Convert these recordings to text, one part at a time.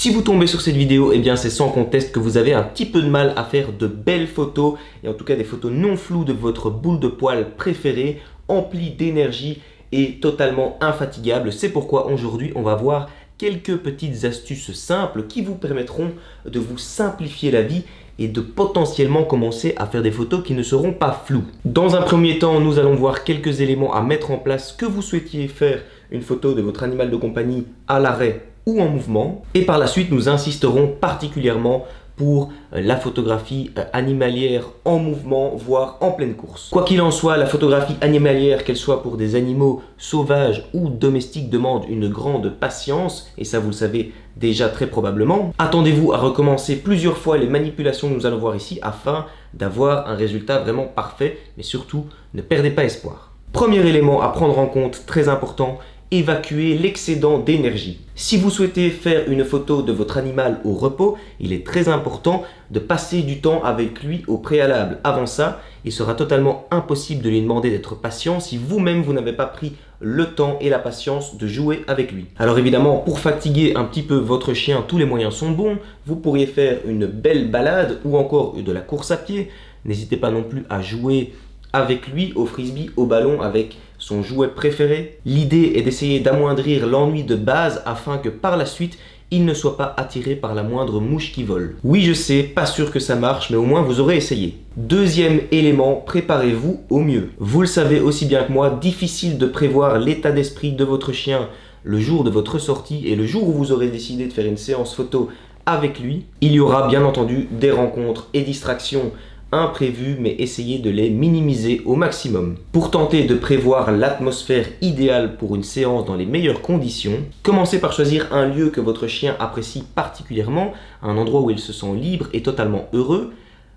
Si vous tombez sur cette vidéo, eh bien c'est sans conteste que vous avez un petit peu de mal à faire de belles photos, et en tout cas des photos non floues de votre boule de poil préférée, emplie d'énergie et totalement infatigable. C'est pourquoi aujourd'hui on va voir quelques petites astuces simples qui vous permettront de vous simplifier la vie et de potentiellement commencer à faire des photos qui ne seront pas floues. Dans un premier temps, nous allons voir quelques éléments à mettre en place que vous souhaitiez faire une photo de votre animal de compagnie à l'arrêt ou en mouvement. Et par la suite, nous insisterons particulièrement pour la photographie animalière en mouvement, voire en pleine course. Quoi qu'il en soit, la photographie animalière, qu'elle soit pour des animaux sauvages ou domestiques, demande une grande patience, et ça vous le savez déjà très probablement. Attendez-vous à recommencer plusieurs fois les manipulations que nous allons voir ici afin d'avoir un résultat vraiment parfait, mais surtout, ne perdez pas espoir. Premier élément à prendre en compte, très important, évacuer l'excédent d'énergie. Si vous souhaitez faire une photo de votre animal au repos, il est très important de passer du temps avec lui au préalable. Avant ça, il sera totalement impossible de lui demander d'être patient si vous-même vous n'avez pas pris le temps et la patience de jouer avec lui. Alors évidemment, pour fatiguer un petit peu votre chien, tous les moyens sont bons. Vous pourriez faire une belle balade ou encore de la course à pied. N'hésitez pas non plus à jouer avec lui au frisbee, au ballon, avec son jouet préféré. L'idée est d'essayer d'amoindrir l'ennui de base afin que par la suite, il ne soit pas attiré par la moindre mouche qui vole. Oui, je sais, pas sûr que ça marche, mais au moins vous aurez essayé. Deuxième élément, préparez-vous au mieux. Vous le savez aussi bien que moi, difficile de prévoir l'état d'esprit de votre chien le jour de votre sortie et le jour où vous aurez décidé de faire une séance photo avec lui. Il y aura bien entendu des rencontres et distractions imprévus, mais essayez de les minimiser au maximum. Pour tenter de prévoir l'atmosphère idéale pour une séance dans les meilleures conditions, commencez par choisir un lieu que votre chien apprécie particulièrement, un endroit où il se sent libre et totalement heureux.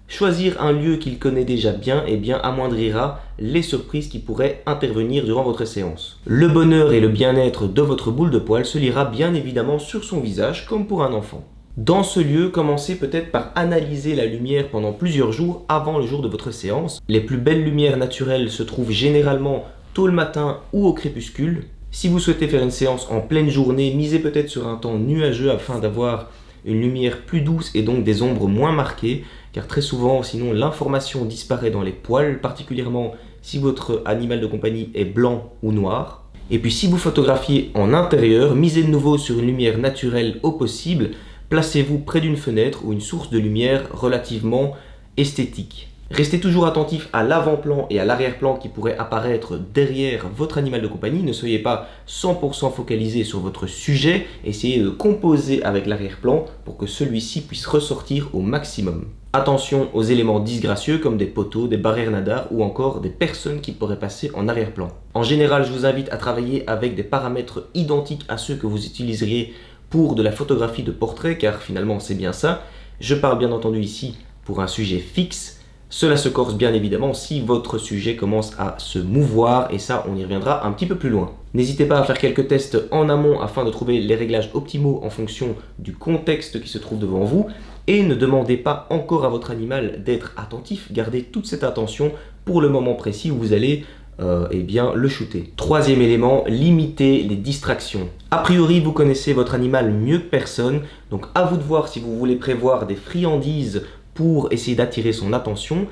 Choisir un lieu qu'il connaît déjà bien, amoindrira les surprises qui pourraient intervenir durant votre séance. Le bonheur et le bien-être de votre boule de poil se lira bien évidemment sur son visage, comme pour un enfant. Dans ce lieu, commencez peut-être par analyser la lumière pendant plusieurs jours avant le jour de votre séance. Les plus belles lumières naturelles se trouvent généralement tôt le matin ou au crépuscule. Si vous souhaitez faire une séance en pleine journée, misez peut-être sur un temps nuageux afin d'avoir une lumière plus douce et donc des ombres moins marquées, car très souvent, sinon, l'information disparaît dans les poils, particulièrement si votre animal de compagnie est blanc ou noir. Et puis si vous photographiez en intérieur, misez de nouveau sur une lumière naturelle au possible. Placez-vous près d'une fenêtre ou une source de lumière relativement esthétique. Restez toujours attentif à l'avant-plan et à l'arrière-plan qui pourraient apparaître derrière votre animal de compagnie. Ne soyez pas 100% focalisé sur votre sujet. Essayez de composer avec l'arrière-plan pour que celui-ci puisse ressortir au maximum. Attention aux éléments disgracieux comme des poteaux, des barrières nadars ou encore des personnes qui pourraient passer en arrière-plan. En général, je vous invite à travailler avec des paramètres identiques à ceux que vous utiliseriez pour de la photographie de portrait, car finalement c'est bien ça. Je parle bien entendu ici pour un sujet fixe. Cela se corse bien évidemment si votre sujet commence à se mouvoir, et ça on y reviendra un petit peu plus loin. N'hésitez pas à faire quelques tests en amont afin de trouver les réglages optimaux en fonction du contexte qui se trouve devant vous, et ne demandez pas encore à votre animal d'être attentif. Gardez toute cette attention pour le moment précis où vous allez le shooter. Troisième élément, limitez les distractions. A priori, vous connaissez votre animal mieux que personne, donc à vous de voir si vous voulez prévoir des friandises pour essayer d'attirer son attention.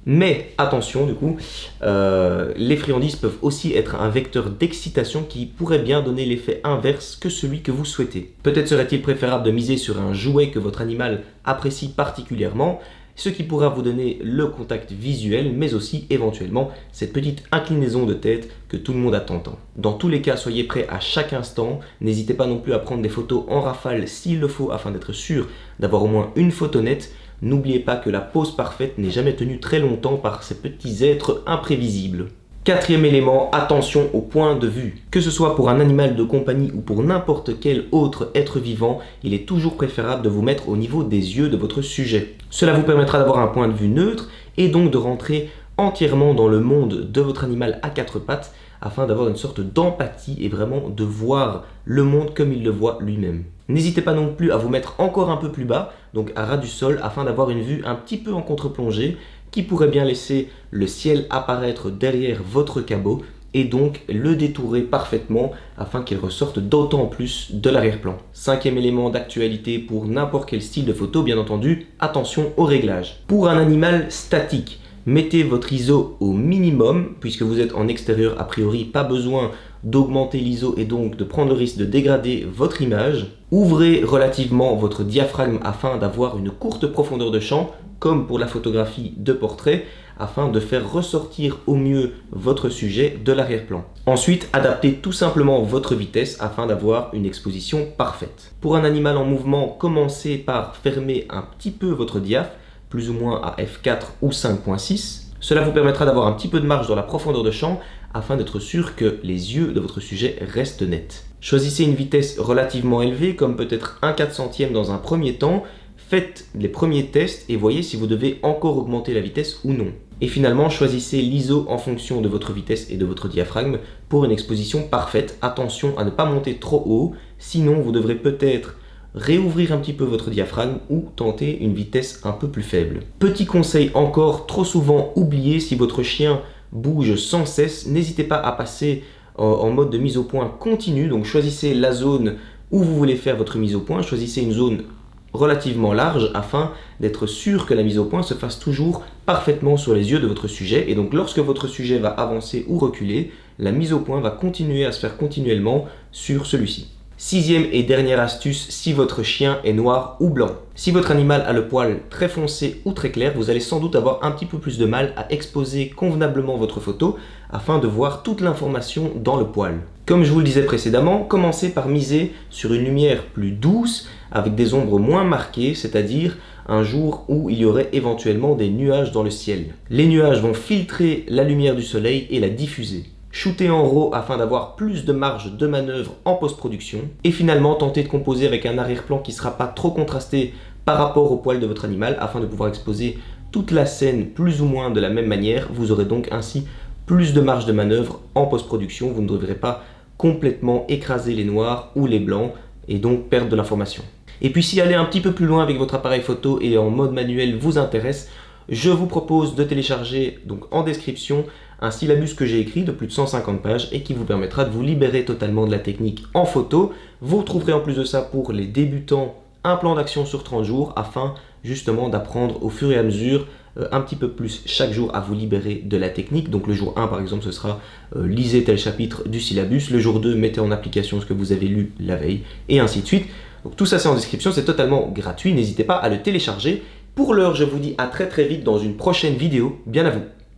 Mais attention du coup, les friandises peuvent aussi être un vecteur d'excitation qui pourrait bien donner l'effet inverse que celui que vous souhaitez. Peut-être serait-il préférable de miser sur un jouet que votre animal apprécie particulièrement, ce qui pourra vous donner le contact visuel, mais aussi éventuellement cette petite inclinaison de tête que tout le monde attend tant. Dans tous les cas, soyez prêts à chaque instant. N'hésitez pas non plus à prendre des photos en rafale s'il le faut afin d'être sûr d'avoir au moins une photo nette. N'oubliez pas que la pose parfaite n'est jamais tenue très longtemps par ces petits êtres imprévisibles. Quatrième élément, attention au point de vue. Que ce soit pour un animal de compagnie ou pour n'importe quel autre être vivant, il est toujours préférable de vous mettre au niveau des yeux de votre sujet. Cela vous permettra d'avoir un point de vue neutre et donc de rentrer entièrement dans le monde de votre animal à quatre pattes afin d'avoir une sorte d'empathie et vraiment de voir le monde comme il le voit lui-même. N'hésitez pas non plus à vous mettre encore un peu plus bas, donc à ras du sol, afin d'avoir une vue un petit peu en contre-plongée qui pourrait bien laisser le ciel apparaître derrière votre cabot et donc le détourer parfaitement afin qu'il ressorte d'autant plus de l'arrière-plan. Cinquième élément d'actualité pour n'importe quel style de photo, bien entendu, attention au réglage. Pour un animal statique, mettez votre ISO au minimum, puisque vous êtes en extérieur, a priori pas besoin d'augmenter l'ISO et donc de prendre le risque de dégrader votre image. Ouvrez relativement votre diaphragme afin d'avoir une courte profondeur de champ, comme pour la photographie de portrait, afin de faire ressortir au mieux votre sujet de l'arrière-plan. Ensuite, adaptez tout simplement votre vitesse afin d'avoir une exposition parfaite. Pour un animal en mouvement, commencez par fermer un petit peu votre diaph, plus ou moins à f4 ou 5.6. Cela vous permettra d'avoir un petit peu de marge dans la profondeur de champ afin d'être sûr que les yeux de votre sujet restent nets. Choisissez une vitesse relativement élevée, comme peut-être 1/400 dans un premier temps. Faites les premiers tests et voyez si vous devez encore augmenter la vitesse ou non. Et finalement, choisissez l'ISO en fonction de votre vitesse et de votre diaphragme pour une exposition parfaite. Attention à ne pas monter trop haut, sinon vous devrez peut-être réouvrir un petit peu votre diaphragme ou tenter une vitesse un peu plus faible. Petit conseil encore trop souvent oublié, si votre chien bouge sans cesse, n'hésitez pas à passer en mode de mise au point continue. Donc choisissez la zone où vous voulez faire votre mise au point, choisissez une zone relativement large afin d'être sûr que la mise au point se fasse toujours parfaitement sur les yeux de votre sujet. Et donc lorsque votre sujet va avancer ou reculer, la mise au point va continuer à se faire continuellement sur celui-ci. Sixième et dernière astuce, si votre chien est noir ou blanc. Si votre animal a le poil très foncé ou très clair, vous allez sans doute avoir un petit peu plus de mal à exposer convenablement votre photo afin de voir toute l'information dans le poil. Comme je vous le disais précédemment, commencez par miser sur une lumière plus douce avec des ombres moins marquées, c'est-à-dire un jour où il y aurait éventuellement des nuages dans le ciel. Les nuages vont filtrer la lumière du soleil et la diffuser. Shootez en RAW afin d'avoir plus de marge de manœuvre en post-production. Et finalement, tentez de composer avec un arrière-plan qui ne sera pas trop contrasté par rapport au poil de votre animal afin de pouvoir exposer toute la scène plus ou moins de la même manière. Vous aurez donc ainsi plus de marge de manœuvre en post-production. Vous ne devrez pas complètement écraser les noirs ou les blancs et donc perdre de l'information. Et puis si aller un petit peu plus loin avec votre appareil photo et en mode manuel vous intéresse, je vous propose de télécharger donc en description un syllabus que j'ai écrit de plus de 150 pages et qui vous permettra de vous libérer totalement de la technique en photo. Vous trouverez en plus de ça pour les débutants un plan d'action sur 30 jours afin justement d'apprendre au fur et à mesure un petit peu plus chaque jour à vous libérer de la technique. Donc le jour 1 par exemple ce sera lisez tel chapitre du syllabus, le jour 2 mettez en application ce que vous avez lu la veille et ainsi de suite. Donc tout ça c'est en description, c'est totalement gratuit, n'hésitez pas à le télécharger. Pour l'heure, je vous dis à très vite dans une prochaine vidéo. Bien à vous.